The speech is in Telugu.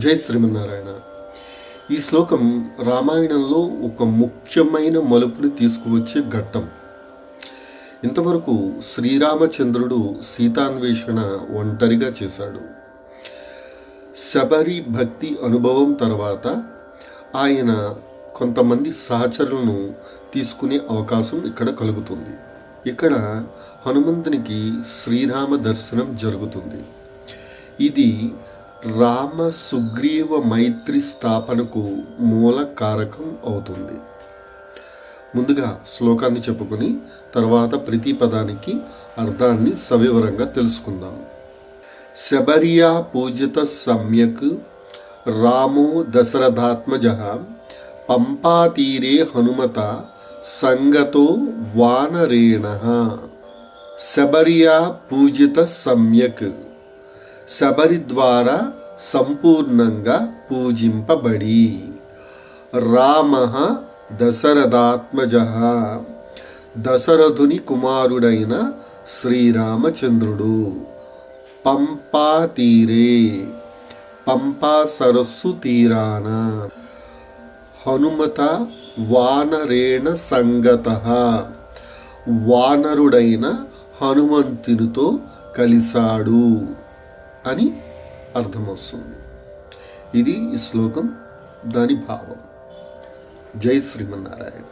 జై శ్రీమన్నారాయణ. ఈ శ్లోకం రామాయణంలో ఒక ముఖ్యమైన మలుపుని తీసుకువచ్చే ఘట్టం. ఇంతవరకు శ్రీరామచంద్రుడు సీతాన్వేషణ ఒంటరిగా చేశాడు. శబరి భక్తి అనుభవం తర్వాత ఆయన కొంతమంది సహచరులను తీసుకునే అవకాశం ఇక్కడ కలుగుతుంది. ఇక్కడ హనుమంతునికి శ్రీరామ దర్శనం జరుగుతుంది. ఇది రామ సుగ్రీవ మైత్రి స్థాపనకు మూల కారకం అవుతుంది. ముందుగా శ్లోకాన్ని చెప్పుకొని తర్వాత ప్రతి పదానికి అర్థాన్ని సవివరంగా తెలుసుకుందాం. శబర్యా పూజిత సమ్యక్ రామో దశరథాత్మజ పంపాతీరే హనుమత సంగతో వానరేణ. శబర్యా పూజిత సమ్యక్, శబరి ద్వారా సంపూర్ణంగా పూజింపబడి, రామ దశరథాత్మజ, దశరథుని కుమారుడైన శ్రీరామచంద్రుడు, పంపా తీరే, పంపా సరస్సు తీరాన, హనుమత వానరేణ సంగత, వానరుడైన హనుమంతునితో కలిశాడు అని అర్థమవుతుంది. ఇది ఈ శ్లోకం, దాని భావం. జై శ్రీమన్నారాయణ.